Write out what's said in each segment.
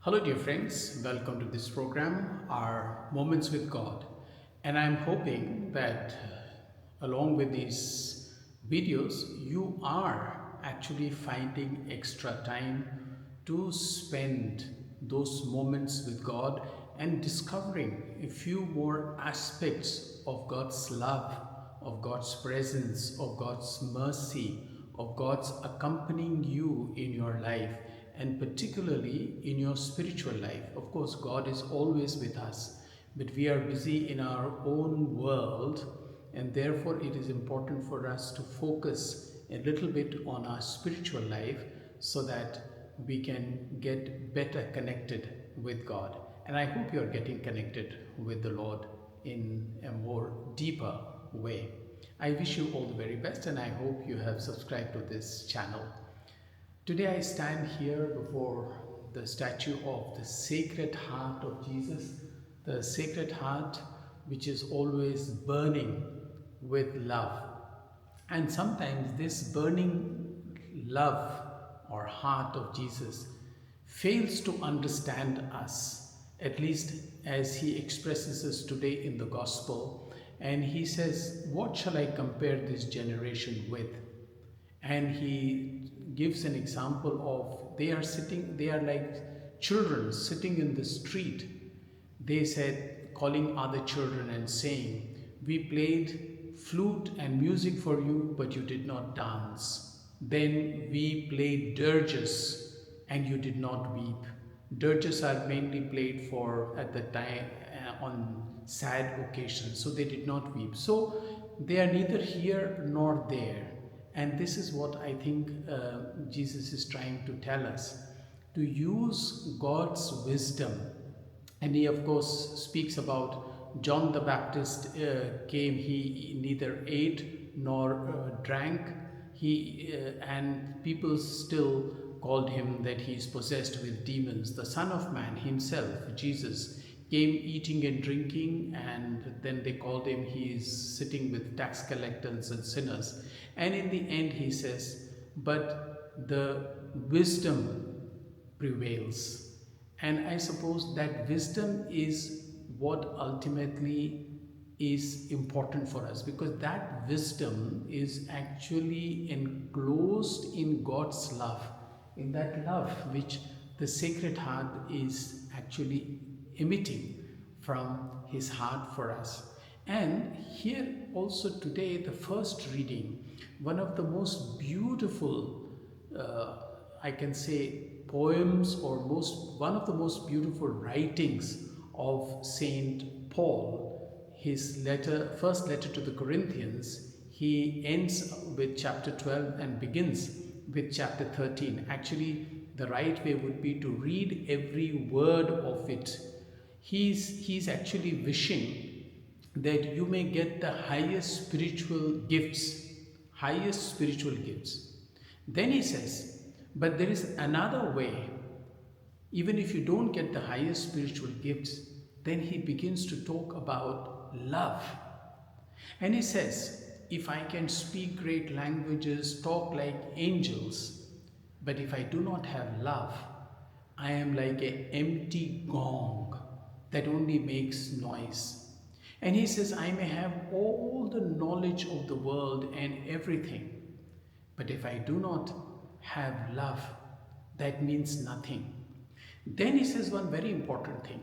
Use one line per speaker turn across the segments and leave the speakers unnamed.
Hello, dear friends. Welcome to this program, our Moments with God. And I'm hoping that along with these videos, you are actually finding extra time to spend those moments with God and discovering a few more aspects of God's love, of God's presence, of God's mercy, of God's accompanying you in your life and particularly in your spiritual life. Of course, God is always with us, but we are busy in our own world, and therefore it is important for us to focus a little bit on our spiritual life so that we can get better connected with God. And I hope you're getting connected with the Lord in a more deeper way. I wish you all the very best, and I hope you have subscribed to this channel. Today I stand here before the statue of the Sacred Heart of Jesus, the Sacred Heart which is always burning with love. And sometimes this burning love or heart of Jesus fails to understand us, at least as he expresses us today in the gospel. And he says, "What shall I compare this generation with?" And he gives an example of they are like children sitting in the street. They said, calling other children and saying, "We played flute and music for you, but you did not dance. Then we played dirges and you did not weep." Dirges are mainly played for at the time on sad occasions, so they did not weep. So they are neither here nor there. And this is what I think Jesus is trying to tell us, to use God's wisdom. And he, of course, speaks about John the Baptist came, he neither ate nor drank. And people still called him that he is possessed with demons. The Son of Man himself, Jesus, came eating and drinking, and then they called him he is sitting with tax collectors and sinners. And in the end he says, but the wisdom prevails. And I suppose that wisdom is what ultimately is important for us, because that wisdom is actually enclosed in God's love, in that love which the Sacred Heart is actually emitting from his heart for us. And here also today, the first reading, one of the most beautiful, I can say, poems or one of the most beautiful writings of Saint Paul, his first letter to the Corinthians. He ends with chapter 12 and begins with chapter 13. Actually, the right way would be to read every word of it. He's actually wishing that you may get the highest spiritual gifts, highest spiritual gifts. Then he says, but there is another way. Even if you don't get the highest spiritual gifts, then he begins to talk about love. And he says, if I can speak great languages, talk like angels, but if I do not have love, I am like an empty gong that only makes noise. And he says, I may have all the knowledge of the world and everything, but if I do not have love, that means nothing. Then he says one very important thing.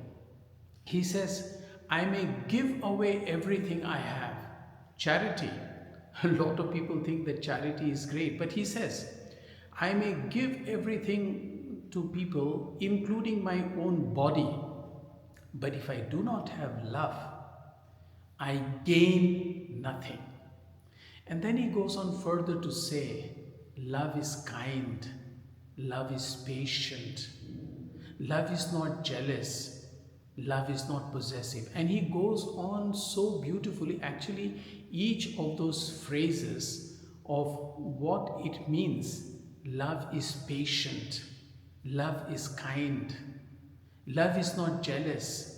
He says, I may give away everything I have. Charity. A lot of people think that charity is great, but he says, I may give everything to people, including my own body. But if I do not have love, I gain nothing. And then he goes on further to say, love is kind, love is patient, love is not jealous, love is not possessive. And he goes on so beautifully, actually, each of those phrases of what it means. Love is patient, love is kind, love is not jealous.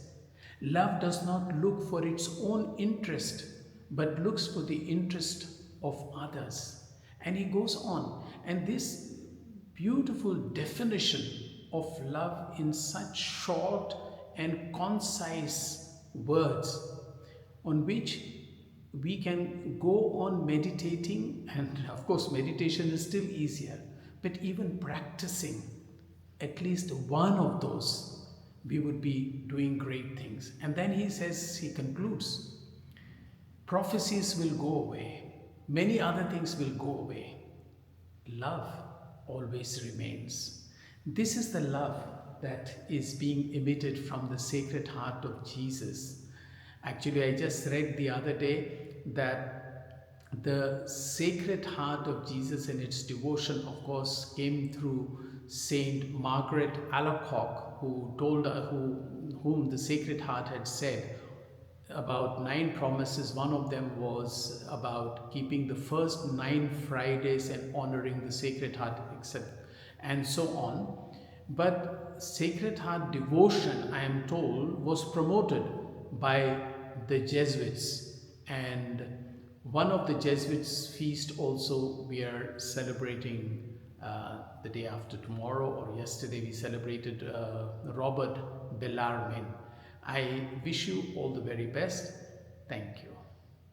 Love does not look for its own interest, but looks for the interest of others. And he goes on. And this beautiful definition of love in such short and concise words on which we can go on meditating. And of course meditation is still easier, but even practicing at least one of those, we would be doing great things. And then he says, he concludes, prophecies will go away, many other things will go away, love always remains. This is the love that is being emitted from the Sacred Heart of Jesus. Actually, I just read the other day that the Sacred Heart of Jesus and its devotion, of course, came through Saint Margaret Alacoque, who told whom the Sacred Heart had said about 9 promises. One of them was about keeping the first 9 Fridays and honoring the Sacred Heart, etc., and so on. But Sacred Heart devotion, I am told, was promoted by the Jesuits, and one of the Jesuits' feast also we are celebrating the day after tomorrow, or yesterday we celebrated Robert Bellarmine. I wish you all the very best. Thank you.